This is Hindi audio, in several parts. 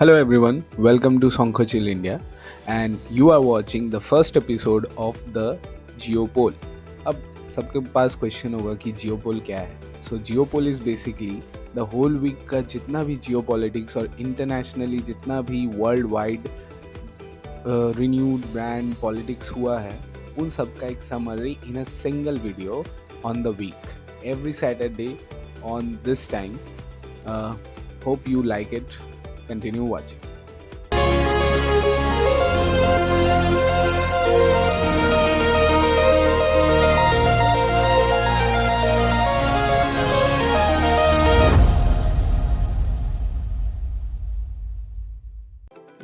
Hello everyone, welcome to Songkho India and you are watching the first episode of the Geopol. अब सबके पास क्वेश्चन होगा कि जियोपोल क्या है. सो geopol is basically the whole week का जितना भी जियोपॉलिटिक्स और इंटरनेशनली जितना भी world wide renowned brand politics हुआ है उन सब का एक summary in a single video on the week every Saturday on this time. Hope you like it. Continue watching.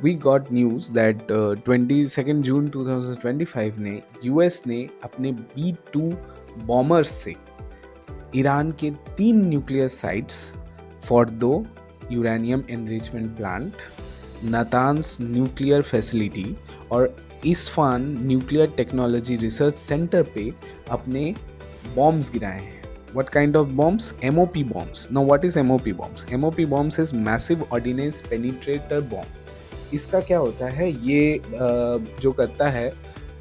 We got news that 22nd जून 2025 ने यूएस ने अपने B-2 बॉमर्स से ईरान के 3 nuclear sites Fordow uranium enrichment plant, Natanz nuclear facility और Isfahan nuclear technology research centre पे अपने बॉम्ब्स गिराए हैं. What kind of bombs? MOP bombs. Now what is MOP bombs? MOP bombs is massive ordnance penetrator bomb. इसका क्या होता है ये जो करता है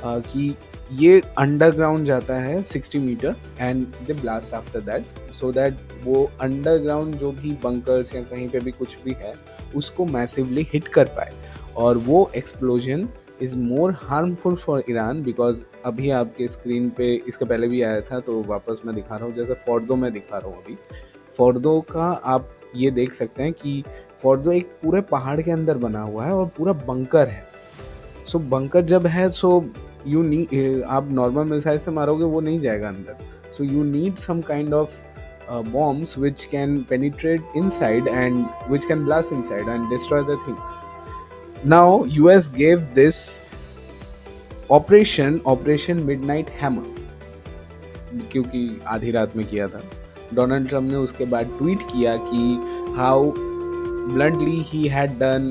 कि ये अंडरग्राउंड जाता है 60 meter and they blast after that so that वो अंडरग्राउंड जो भी बंकर्स या कहीं पे भी कुछ भी है उसको मैसिवली हिट कर पाए और वो explosion is more harmful for Iran because अभी आपके स्क्रीन पे इसके पहले भी आया था तो वापस मैं दिखा रहा हूँ जैसे फोर्दो में दिखा रहा हूँ अभी. फोर्दो का आप ये देख सकते हैं कि फोर्दो एक पूरे पहाड़ के अंदर बना हुआ है और पूरा बंकर है. सो बंकर जब है सो यू नीड आप नॉर्मल मिसाइल से मारोगे वो नहीं जाएगा अंदर. So you need some kind of bombs which can penetrate inside and which can blast inside and destroy the things. Now US gave this operation midnight hammer क्योंकि आधी रात में किया था. डोनाल्ड ट्रम्प ने उसके बाद ट्वीट किया कि how bluntly he had done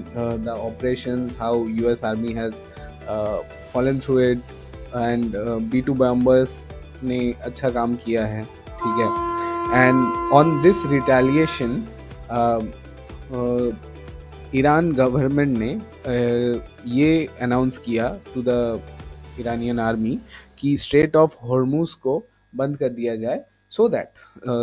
the operations, how US Army has fallen through it and B-2 bombers ने अच्छा काम किया है. ठीक है. And on this retaliation Iran government ने ये अनाउंस किया टू द ईरानियन आर्मी कि स्ट्रेट ऑफ हॉर्मुज को बंद कर दिया जाए so that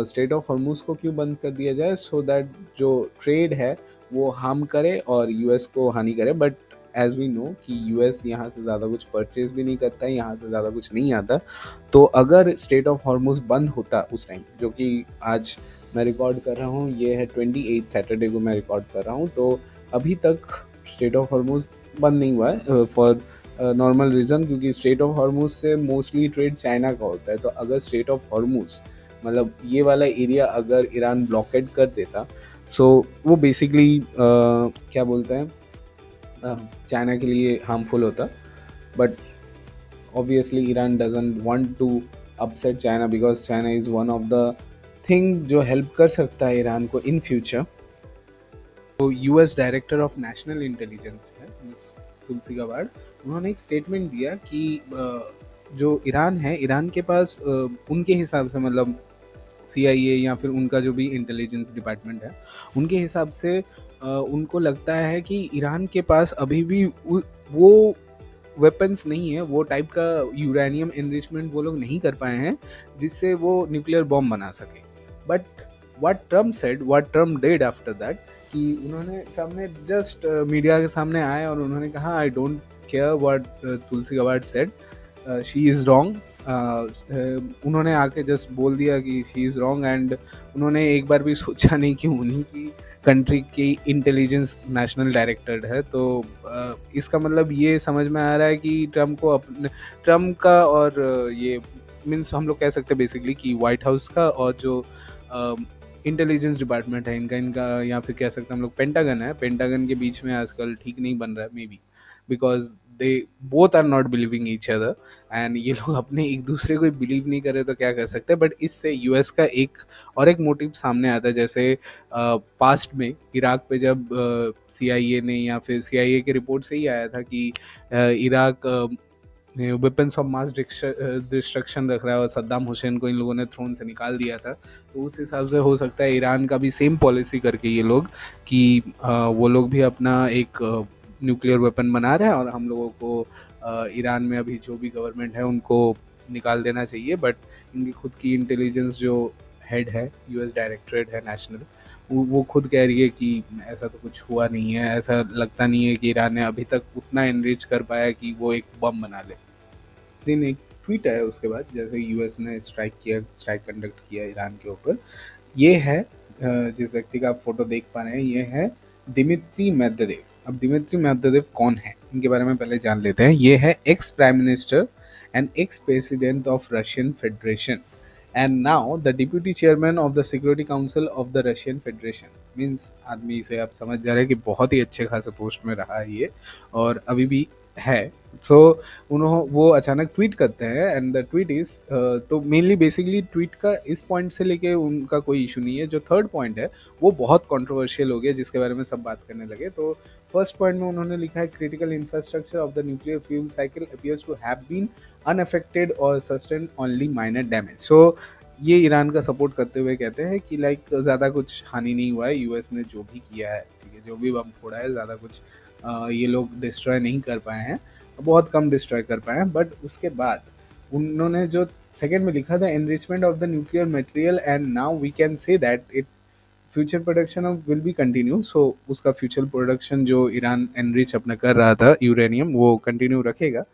straight of Hormuz को क्यों बंद कर दिया जाए सो दैट जो ट्रेड है वो हार्म करे और यूएस को हानि करे. बट एज वी नो कि यूएस यहाँ से ज़्यादा कुछ परचेज भी नहीं करता है, यहाँ से ज़्यादा कुछ नहीं आता. तो अगर स्ट्रेट ऑफ हॉर्मुज बंद होता उस टाइम जो कि आज मैं रिकॉर्ड कर रहा हूँ ये है 28 सैटरडे को मैं रिकॉर्ड कर रहा हूँ तो अभी तक स्ट्रेट ऑफ हॉर्मुज बंद नहीं हुआ है फॉर नॉर्मल रीज़न क्योंकि स्ट्रेट ऑफ हॉर्मुज से मोस्टली ट्रेड चाइना का होता है. तो अगर स्ट्रेट ऑफ हॉर्मुज मतलब ये वाला एरिया अगर ईरान ब्लॉकेड कर देता सो वो बेसिकली क्या बोलते हैं चाइना के लिए हार्मफुल होता. But obviously Iran doesn't want to upset China because China is one of the thing जो हेल्प कर सकता है ईरान को इन फ्यूचर. तो US director of national intelligence है मिस तुलसी गबार्ड, उन्होंने एक स्टेटमेंट दिया कि जो ईरान है ईरान के पास उनके हिसाब से मतलब CIA या फिर उनका जो भी इंटेलिजेंस डिपार्टमेंट है उनके हिसाब से उनको लगता है कि ईरान के पास अभी भी वो वेपन्स नहीं है, वो टाइप का यूरेनियम एनरिचमेंट वो लोग नहीं कर पाए हैं जिससे वो न्यूक्लियर बॉम्ब बना सके. But what Trump did after that कि ट्रम्प ने जस्ट मीडिया के सामने आए और उन्होंने कहा I don't care what Tulsi Gabbard said, she is wrong. उन्होंने आके जस्ट बोल दिया कि शी इज़ रॉन्ग एंड उन्होंने एक बार भी सोचा नहीं कि उन्हीं की कंट्री की इंटेलिजेंस नेशनल डायरेक्टर है. तो इसका मतलब ये समझ में आ रहा है कि ट्रम्प का और ये मीन्स हम लोग कह सकते हैं बेसिकली कि वाइट हाउस का और जो इंटेलिजेंस डिपार्टमेंट है इनका या फिर कह सकते हैं हम लोग पेंटागन के बीच में आजकल ठीक नहीं बन रहा है may be because they both are not believing each other and ये लोग अपने एक दूसरे को बिलीव नहीं करे तो क्या कर सकते हैं. बट इससे यूएस का एक मोटिव सामने आता है. जैसे पास्ट में इराक पे जब CIA ने या फिर CIA के रिपोर्ट से ही आया था कि Iraq weapons of mass destruction रख रहा है, और सद्दाम हुसैन को इन लोगों ने थ्रोन से निकाल दिया था, तो उस हिसाब से हो सकता है ईरान का भी सेम पॉलिसी करके ये लोग कि वो लोग भी अपना एक न्यूक्लियर वेपन बना रहे हैं, और हम लोगों को ईरान में अभी जो भी गवर्नमेंट है उनको निकाल देना चाहिए। बट इनकी खुद की इंटेलिजेंस जो हेड है, यूएस डायरेक्टरेट है नेशनल, वो खुद कह रही है कि ऐसा तो कुछ हुआ नहीं है, ऐसा लगता नहीं है कि ईरान ने अभी तक उतना एनरिच कर पाया कि वो एक बम बना ले। दिन एक ट्वीट आया उसके बाद, जैसे यूएस ने स्ट्राइक कंडक्ट किया ईरान के ऊपर। ये है जिस व्यक्ति का आप फोटो देख पा रहे हैं, ये है दिमित्री मेदवेदेव। अब दिमित्री मेदवेदेव कौन है, इनके बारे में पहले जान लेते हैं। ये है ex prime minister and ex president of Russian federation, and now the deputy chairman of the security council of the Russian federation. Means आदमी से आप समझ जा रहे हैं कि बहुत ही अच्छे खासे पोस्ट में रहा है ये, और अभी भी है। सो वो अचानक ट्वीट करते हैं, एंड द ट्वीट इज, तो मेनली बेसिकली ट्वीट का इस पॉइंट से लेके उनका कोई इशू नहीं है। जो थर्ड पॉइंट है वो बहुत कंट्रोवर्शियल हो गया, जिसके बारे में सब बात करने लगे। तो फर्स्ट पॉइंट में उन्होंने लिखा है, critical infrastructure of the nuclear fuel cycle appears to have been unaffected और sustain only minor damage. So ये ईरान का सपोर्ट करते हुए कहते हैं कि लाइक ज़्यादा कुछ हानि नहीं हुआ है, यूएस ने जो भी किया है, ठीक है, जो भी बम फोड़ा है, ज़्यादा कुछ ये लोग डिस्ट्रॉय नहीं कर पाए हैं, बहुत कम डिस्ट्रॉय कर पाए हैं। बट उसके बाद उन्होंने जो सेकेंड में लिखा था, enrichment of the nuclear material and now we can say that it future production of will be continue. So उसका फ्यूचर प्रोडक्शन जो ईरान एनरिच अपना कर रहा था यूरेनियम, वो कंटिन्यू रखेगा।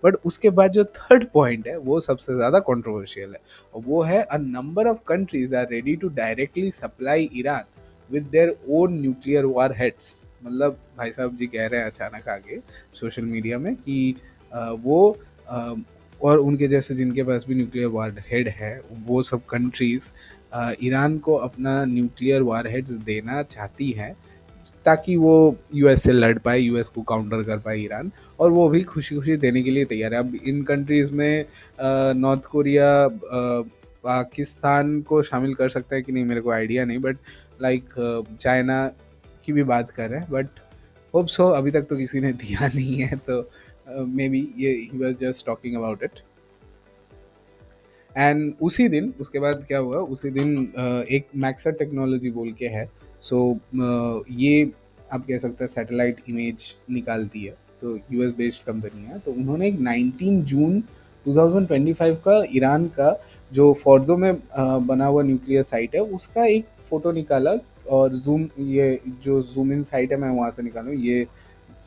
बट उसके बाद जो थर्ड पॉइंट है वो सबसे ज़्यादा कंट्रोवर्शियल है, और वो है, a number of countries are ready to directly supply Iran with their own nuclear warheads. मतलब भाई साहब जी कह रहे हैं अचानक आगे सोशल मीडिया में कि वो और उनके जैसे जिनके पास भी न्यूक्लियर वार हेड है, वो सब कंट्रीज ईरान को अपना न्यूक्लियर वारहेड्स देना चाहती है, ताकि वो यूएस से लड़ पाए, यूएस को काउंटर कर पाए ईरान, और वो भी खुशी खुशी देने के लिए तैयार है। अब इन कंट्रीज़ में नॉर्थ कोरिया, पाकिस्तान को शामिल कर सकता है कि नहीं मेरे को आइडिया नहीं, बट लाइक चाइना की भी बात कर रहे हैं। बट होप सो, अभी तक तो किसी ने दिया नहीं है, तो मे बी ये he was just talking about it. And उसी दिन, उसके बाद क्या हुआ, उसी दिन एक मैक्सा टेक्नोलॉजी बोल के है। सो ये आप कह सकते हैं सैटेलाइट इमेज निकालती है, तो यूएस बेस्ड कंपनी है। तो उन्होंने एक 19 जून 2025 का ईरान का जो फोर्दो में बना हुआ न्यूक्लियर साइट है उसका एक फ़ोटो निकाला, और जूम, ये जो जूम इन साइट है मैं वहाँ से निकालूँ, ये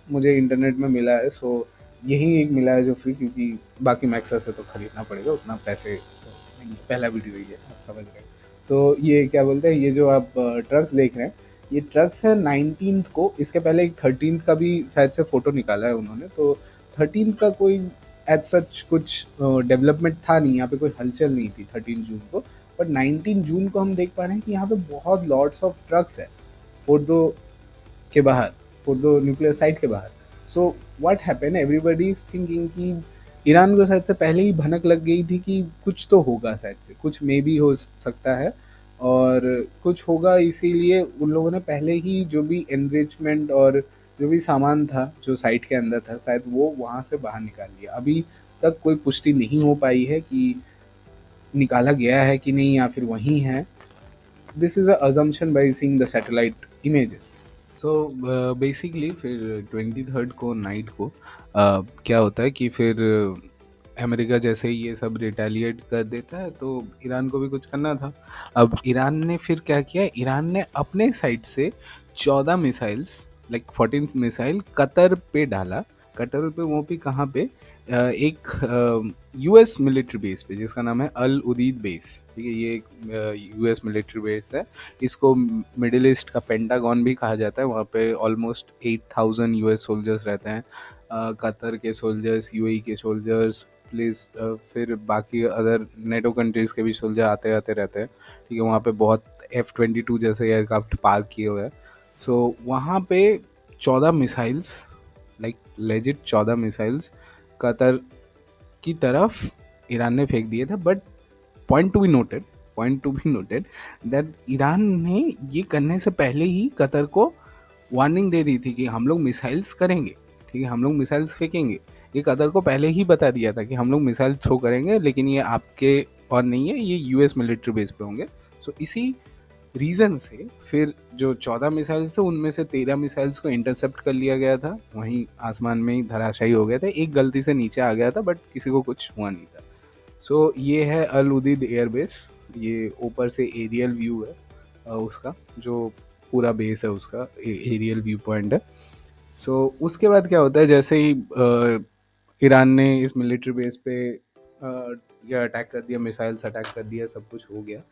मुझे इंटरनेट में मिला है। सो यही एक मिला है जो फ्री, क्योंकि बाकी मैक्सा से तो खरीदना पड़ेगा, उतना पैसे तो नहीं है। पहला वीडियो ही है, आप समझ गए। तो ये क्या बोलते हैं, ये जो आप ट्रक्स देख रहे हैं, ये ट्रक्स है 19 को। इसके पहले एक 13 का भी शायद से फ़ोटो निकाला है उन्होंने। तो 13 का कोई एज सच कुछ डेवलपमेंट था नहीं, यहाँ पे कोई हलचल नहीं थी 13 जून को। बट 19 जून को हम देख पा रहे हैं कि यहाँ पे बहुत लॉट्स ऑफ ट्रक्स है फोर्दो के बाहर, फोर्दो न्यूक्लियर साइट के बाहर। So what happen, everybody is thinking कि ईरान को शायद से पहले ही भनक लग गई थी कि कुछ तो होगा, शायद से कुछ मे भी हो सकता है, और कुछ होगा, इसीलिए उन लोगों ने पहले ही जो भी एनरिचमेंट और जो भी सामान था जो साइट के अंदर था, शायद वो वहाँ से बाहर निकाल लिया। अभी तक कोई पुष्टि नहीं हो पाई है कि निकाला गया है कि नहीं, या फिर वहीं है। This is a assumption by seeing the satellite images. So basically फिर 23rd को नाइट को क्या होता है कि फिर अमेरिका जैसे ही ये सब रिटेलिएट कर देता है, तो ईरान को भी कुछ करना था। अब ईरान ने फिर क्या किया, ईरान ने अपने साइड से 14 missiles, like 14th missile Qatar पे डाला। कतर पे, वो भी कहाँ पे, एक यूएस मिलिट्री बेस पे जिसका नाम है अल उदीद बेस, ठीक है। ये एक यूएस मिलिट्री बेस है। इसको मिडिल ईस्ट का पेंटागन भी कहा जाता है। वहाँ पे ऑलमोस्ट 8000 यूएस सोल्जर्स रहते हैं, कतर के सोल्जर्स, यूएई के सोल्जर्स, प्लीज़ फिर बाकी अदर नेटो कंट्रीज़ के भी सोल्जर आते आते रहते हैं, ठीक है। वहाँ पे बहुत F-22 जैसे एयरक्राफ्ट पार्क किए हुए हैं। सो वहाँ पे 14 missiles, like legit 14 missiles Qatar की तरफ ईरान ने फेंक दिए थे। But point to be noted that Iran ने ये करने से पहले ही कतर को वार्निंग दे दी थी कि हम लोग मिसाइल्स करेंगे, ठीक है, हम लोग मिसाइल्स फेंकेंगे। ये कतर को पहले ही बता दिया था कि हम लोग मिसाइल थ्रो करेंगे, लेकिन ये आपके और नहीं है, ये यूएस मिलिट्री बेस पे होंगे। सो इसी रीज़न से फिर जो 14 मिसाइल्स थे उनमें से 13 मिसाइल्स को इंटरसेप्ट कर लिया गया था, वहीं आसमान में ही धराशायी हो गए थे। एक गलती से नीचे आ गया था बट किसी को कुछ हुआ नहीं था। सो ये है अल उदीद एयरबेस। ये ऊपर से एरियल व्यू है उसका, जो पूरा बेस है उसका एरियल व्यू पॉइंट है। सो उसके बाद क्या होता है, जैसे ही ईरान ने इस मिलिट्री बेस पे ये अटैक कर दिया, मिसाइल्स अटैक कर दिया, सब कुछ हो गया।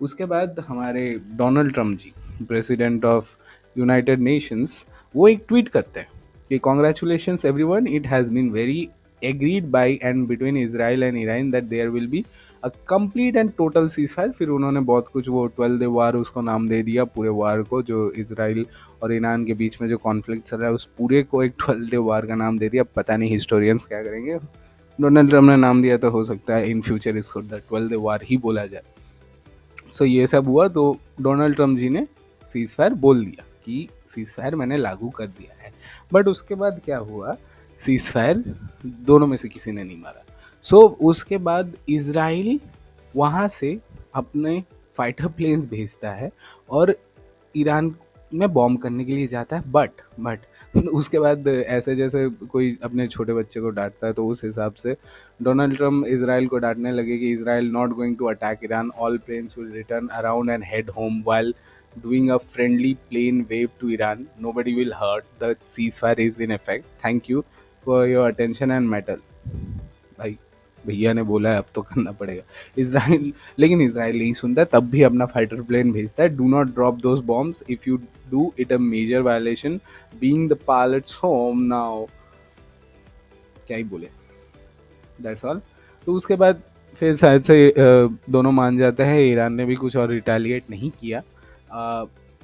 उसके बाद हमारे Donald Trump ji, president of United Nations, वो एक ट्वीट करते हैं कि congratulations everyone, it has been very agreed by and between Israel and Iran that there will be a complete and total ceasefire. फिर उन्होंने बहुत कुछ, वो 12 डे वार उसको नाम दे दिया पूरे वार को, जो इसराइल और ईरान के बीच में जो कॉन्फ्लिक्ट चल रहा है उस पूरे को एक 12 डे वार का नाम दे दिया। पता नहीं हिस्टोरियंस क्या करेंगे, डोनाल्ड ट्रम्प ने नाम दिया तो हो सकता है इन फ्यूचर इसको द 12 डे वार ही बोला जाए। सो ये सब हुआ तो डोनाल्ड ट्रम्प जी ने सीज फायर बोल दिया कि सीज फायर मैंने लागू कर दिया है। बट उसके बाद क्या हुआ, सीज फायर दोनों में से किसी ने नहीं मारा। सो उसके बाद इसराइल वहाँ से अपने फाइटर प्लेन्स भेजता है और ईरान में बॉम्ब करने के लिए जाता है। बट उसके बाद ऐसे जैसे कोई अपने छोटे बच्चे को डांटता है, तो उस हिसाब से डोनाल्ड ट्रम्प इसराइल को डांटने लगे कि Israel not going to attack Iran, all planes will return around and head home while doing a friendly plane wave to Iran. Nobody will hurt. The ceasefire is in effect. Thank you for your attention and metal. भाई भैया ने बोला है, अब तो करना पड़ेगा। इसराइल, लेकिन इसराइल नहीं सुनता, तब भी अपना फाइटर प्लेन भेजता है। Do not drop those bombs, if you do it a major violation being the pilots home now. क्या ही बोले, दैट्स ऑल। तो उसके बाद फिर शायद से दोनों मान जाते हैं, ईरान ने भी कुछ और रिटेलिएट नहीं किया।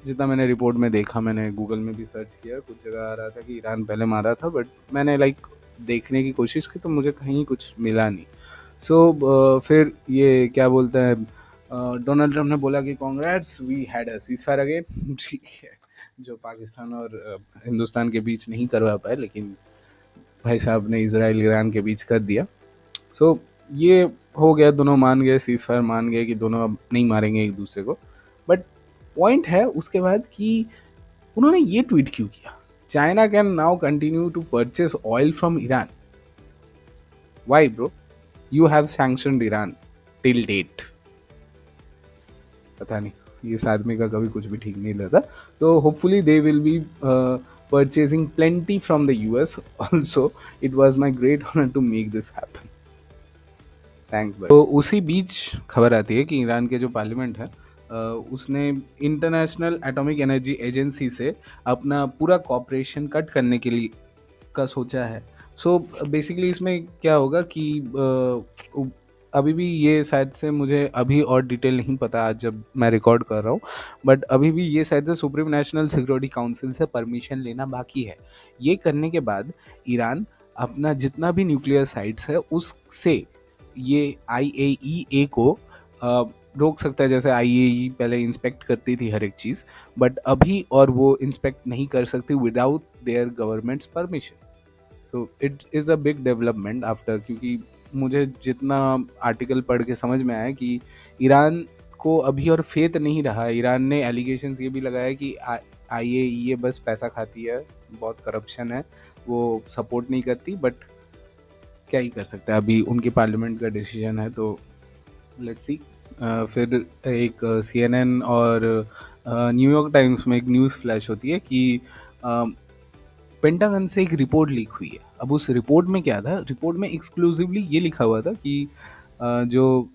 जितना मैंने रिपोर्ट में देखा, मैंने गूगल में भी सर्च किया, कुछ जगह आ रहा था कि ईरान पहले मारा था, बट मैंने देखने की कोशिश की तो मुझे कहीं कुछ मिला नहीं। सो फिर ये क्या बोलते हैं, डोनाल्ड ट्रम्प ने बोला कि congrats, we had a ceasefire again. ठीक है, जो पाकिस्तान और हिंदुस्तान के बीच नहीं करवा पाए, लेकिन भाई साहब ने इसराइल ईरान के बीच कर दिया। सो ये हो गया, दोनों मान गए, सीज फायर मान गए कि दोनों अब नहीं मारेंगे एक दूसरे को। बट पॉइंट है उसके बाद कि उन्होंने ये ट्वीट क्यों किया, China can now continue to purchase oil from Iran. Why bro, you have sanctioned Iran till date. पता नहीं, इस आदमी का कभी कुछ भी ठीक नहीं रहता। तो hopefully they will be purchasing plenty from the US also. It was my great honor to make this happen. Thanks भाई। तो उसी बीच खबर आती है कि ईरान के जो पार्लियामेंट है उसने इंटरनेशनल एटॉमिक एनर्जी एजेंसी से अपना पूरा कॉपरेशन कट करने के लिए का सोचा है। सो बेसिकली इसमें क्या होगा कि अभी भी ये शायद से, मुझे अभी और डिटेल नहीं पता आज जब मैं रिकॉर्ड कर रहा हूँ, बट अभी भी ये शायद से सुप्रीम नेशनल सिक्योरिटी काउंसिल से परमिशन लेना बाकी है। ये करने के बाद ईरान अपना जितना भी न्यूक्लियर साइट्स है उससे ये IAEA को रोक सकता है। जैसे IAEA पहले इंस्पेक्ट करती थी हर एक चीज़, बट अभी और वो इंस्पेक्ट नहीं कर सकती विदाउट देयर गवर्नमेंट्स परमिशन। तो it is a big development after, क्योंकि मुझे जितना आर्टिकल पढ़ के समझ में आया कि ईरान को अभी और फेथ नहीं रहा। ईरान ने एलिगेशंस ये भी लगाया कि IAEA बस पैसा खाती है, बहुत करप्शन है, वो सपोर्ट नहीं करती। बट क्या ही कर सकते हैं, अभी उनके पार्लियामेंट का डिसीजन है, तो लेट्स सी। फिर एक CNN और न्यूयॉर्क टाइम्स में एक न्यूज़ फ्लैश होती है कि पेंटागन से एक रिपोर्ट लीक हुई है। अब उस रिपोर्ट में क्या था, रिपोर्ट में एक्सक्लूसिवली ये लिखा हुआ था कि जो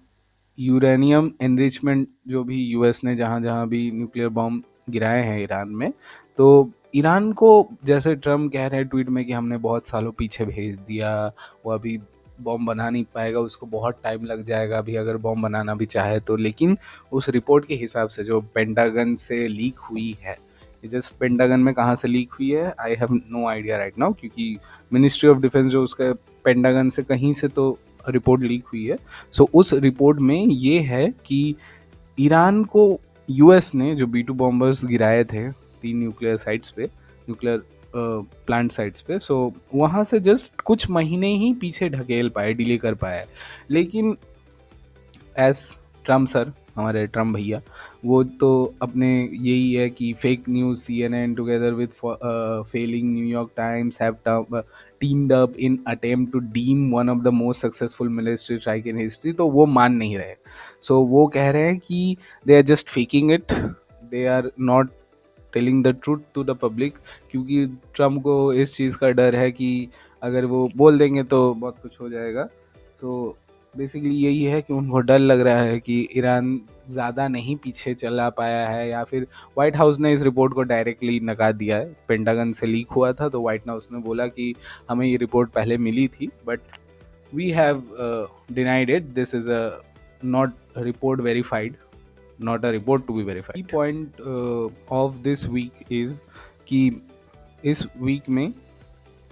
यूरेनियम एनरिचमेंट जो भी US ने जहाँ जहाँ भी न्यूक्लियर बॉम्ब गिराए हैं ईरान में, तो ईरान को, जैसे ट्रम्प कह रहे हैं ट्वीट में कि हमने बहुत सालों पीछे भेज दिया, वो अभी बॉम्ब बना नहीं पाएगा, उसको बहुत टाइम लग जाएगा अभी अगर बॉम्ब बनाना भी चाहे तो। लेकिन उस रिपोर्ट के हिसाब से जो पेंटागन से लीक हुई है, जस्ट पेंटागन में कहाँ से लीक हुई है I have no idea right now, क्योंकि मिनिस्ट्री ऑफ डिफेंस जो उसका पेंटागन से कहीं से तो रिपोर्ट लीक हुई है। सो उस रिपोर्ट में ये है कि ईरान को US ने जो B2 बॉम्बर्स गिराए थे 3 न्यूक्लियर साइट्स पे, न्यूक्लियर प्लांट साइट्स पे, सो वहाँ से जस्ट कुछ महीने ही पीछे ढकेल पाए, डिले कर पाए। लेकिन एस ट्रम्प सर, हमारे ट्रम्प भैया, वो तो अपने यही है कि fake news, CNN together with failing New York Times have teamed up in attempt to demean one of the most successful military strike in history, तो वो मान नहीं रहे। सो वो कह रहे हैं कि they are just faking it, they are not telling the truth to the public, क्योंकि ट्रम्प को इस चीज़ का डर है कि अगर वो बोल देंगे तो बहुत कुछ हो जाएगा। तो बेसिकली यही है कि उनको डर लग रहा है कि ईरान ज़्यादा नहीं पीछे चला पाया है, या फिर व्हाइट हाउस ने इस रिपोर्ट को डायरेक्टली नकार दिया है। पेंटागन से लीक हुआ था तो व्हाइट हाउस ने बोला कि हमें ये रिपोर्ट पहले मिली थी, but we have denied it, this is a not report verified, not a report to be verified. Key point of this week is कि इस वीक में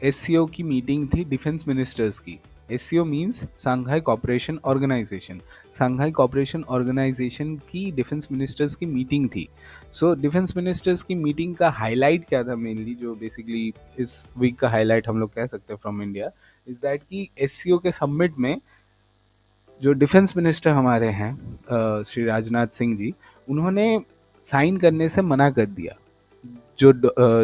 SCO की मीटिंग थी डिफेंस मिनिस्टर्स की। SCO means Shanghai cooperation organisation. Shanghai cooperation organisation की डिफेंस मिनिस्टर्स की मीटिंग थी। सो डिफेंस मिनिस्टर्स की मीटिंग का हाईलाइट क्या था मेनली, जो बेसिकली इस वीक का हाईलाइट हम लोग कह सकते हैं फ्रॉम इंडिया, इज दैट कि SCO के समिट में जो डिफेंस मिनिस्टर हमारे हैं श्री राजनाथ सिंह जी, उन्होंने साइन करने से मना कर दिया। जो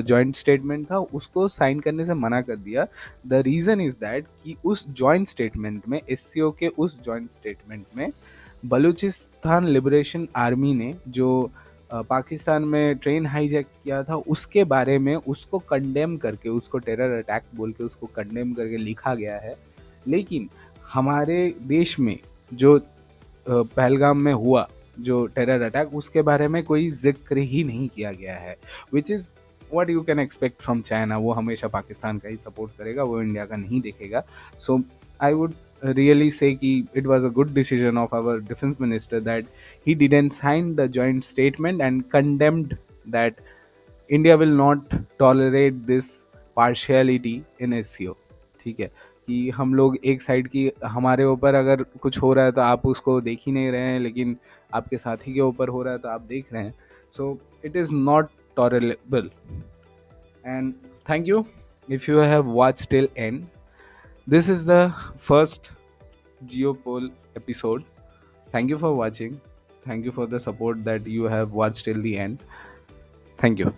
जॉइंट स्टेटमेंट था उसको साइन करने से मना कर दिया। द रीज़न इज़ दैट कि उस जॉइंट स्टेटमेंट में, SCO के उस जॉइंट स्टेटमेंट में, बलूचिस्तान लिबरेशन आर्मी ने जो पाकिस्तान में ट्रेन हाईजैक किया था उसके बारे में उसको कंडेम करके, उसको टेरर अटैक बोल के उसको कंडेम करके लिखा गया है। लेकिन हमारे देश में जो पहलगाम में हुआ जो टेरर अटैक, उसके बारे में कोई जिक्र ही नहीं किया गया है, which is what you can expect from China. वो हमेशा पाकिस्तान का ही सपोर्ट करेगा, वो इंडिया का नहीं देखेगा। सो आई वुड really say कि it was a good decision of our defense minister that he didn't sign the joint statement and condemned that India will not tolerate this partiality in SCO। ठीक है कि हम लोग एक साइड की, हमारे ऊपर अगर कुछ हो रहा है तो आप उसको देख ही नहीं रहे हैं, लेकिन आपके साथी के ऊपर हो रहा है तो आप देख रहे हैं। So it is not tolerable. And thank you if you have watch till and. This is the first Geopol episode. Thank you for watching. Thank you for the support that you have watched till the end. Thank you.